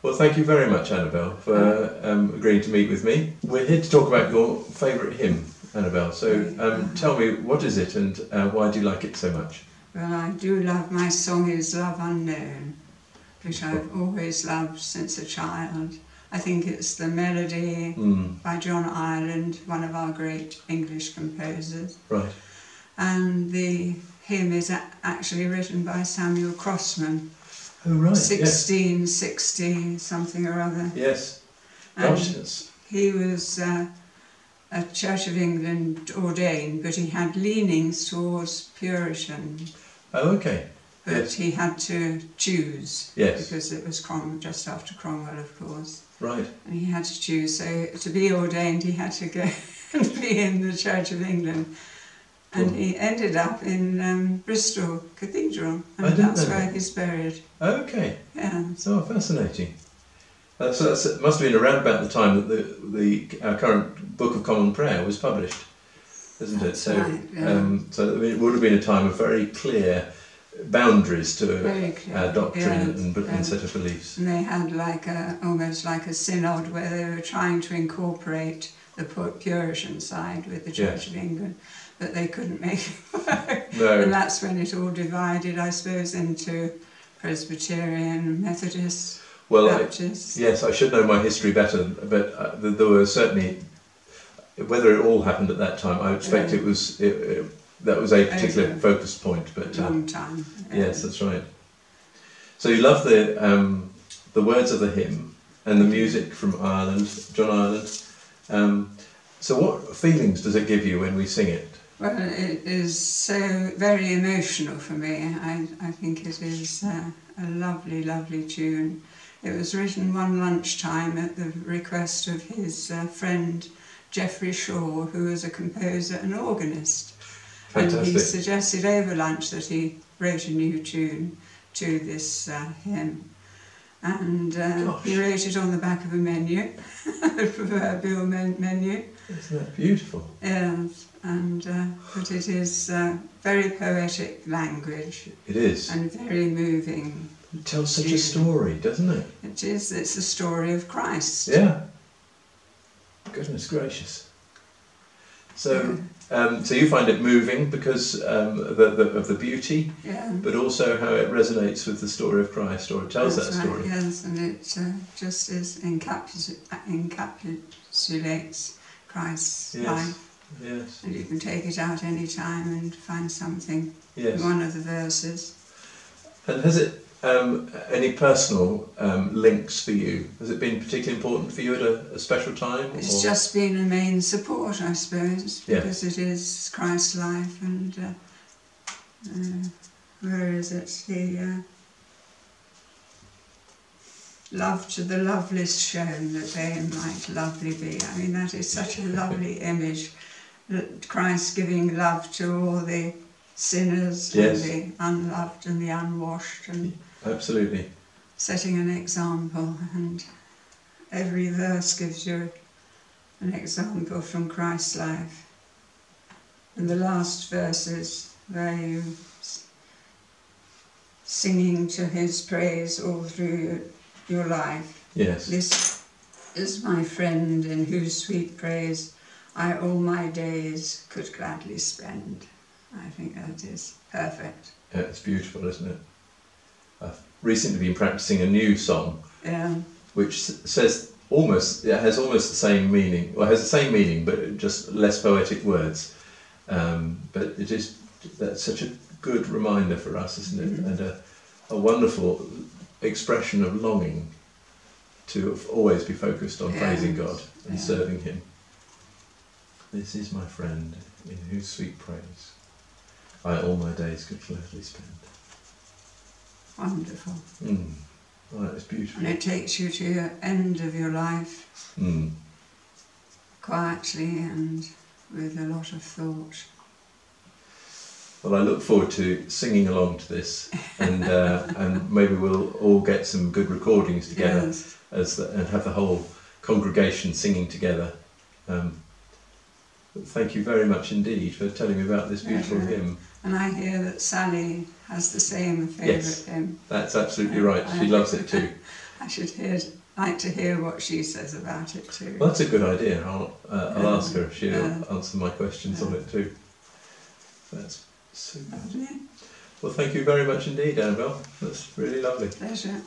Well, thank you very much, Annabel, for agreeing to meet with me. We're here to talk about your favourite hymn, Annabel. So tell me, what is it and why do you like it so much? Well, I do love My Song is Love Unknown, which I've always loved since a child. I think it's the melody by John Ireland, one of our great English composers. Right. And the hymn is actually written by Samuel Crossman. Oh, right. 1660 something or other. Yes. And he was a Church of England ordained, but he had leanings towards Puritan. Oh, okay. But yes. he had to choose. Yes. Because it was just after Cromwell, of course. Right. And he had to choose. So to be ordained, he had to go and be in the Church of England. And he ended up in Bristol Cathedral, and that's where he's buried. Okay. Yeah. Oh, fascinating. So it must have been around about the time that our current Book of Common Prayer was published, isn't it? So, right, yeah. So it would have been a time of very clear boundaries to our doctrine and set of beliefs. And they had almost like a synod where they were trying to incorporate the Puritan side with the Church of England. That they couldn't make it work. No. And that's when it all divided, I suppose, into Presbyterian, Methodist, Baptist. Yes, I should know my history better, but there were certainly, whether it all happened at that time, I expect that was a particular focus point. But long time. Yes, that's right. So you love the words of the hymn and the music from Ireland, John Ireland. So what feelings does it give you when we sing it? Well, it is so very emotional for me. I think it is a lovely, lovely tune. It was written one lunchtime at the request of his friend Geoffrey Shaw, who was a composer and organist. Fantastic. And he suggested over lunch that he wrote a new tune to this hymn. And he wrote it on the back of a menu, the proverbial menu. Isn't that beautiful? Yes, and but it is very poetic language. It is. And very moving. It tells such a story, doesn't it? It is. It's the story of Christ. Yeah. Goodness gracious. So, so you find it moving because of the beauty, but also how it resonates with the story of Christ, or it tells that story. Yes, and it just encapsulates Christ's life. Yes. And you can take it out any time and find something in one of the verses. And has it any personal links for you? Has it been particularly important for you at a special time? It's just been a main support, I suppose, because it is Christ's life, and where is it? The love to the loveless shown, that they might lovely be. I mean, that is such a lovely image, that Christ giving love to all the sinners and the unloved and the unwashed, and absolutely setting an example. And every verse gives you an example from Christ's life. And the last verses where you singing to his praise all through your life. Yes. This is my friend in whose sweet praise I all my days could gladly spend. I think that is perfect. Yeah, it's beautiful, isn't it? I've recently been practicing a new song, which says it has almost the same meaning. Well, it has the same meaning, but just less poetic words. But that's such a good reminder for us, isn't it? And a wonderful expression of longing to always be focused on praising God and serving Him. This is my friend, in whose sweet praise I all my days could gladly spend. Wonderful. Oh, it's beautiful. And it takes you to the end of your life, quietly and with a lot of thought. Well, I look forward to singing along to this, and maybe we'll all get some good recordings together and have the whole congregation singing together. Thank you very much indeed for telling me about this beautiful hymn. And I hear that Sally has the same favourite hymn. That's absolutely right. She loves it too. I should like to hear what she says about it too. Well, that's a good idea. I'll ask her if she'll answer my questions on it too. That's super. Lovely. Well, thank you very much indeed, Annabel. That's really lovely. Pleasure.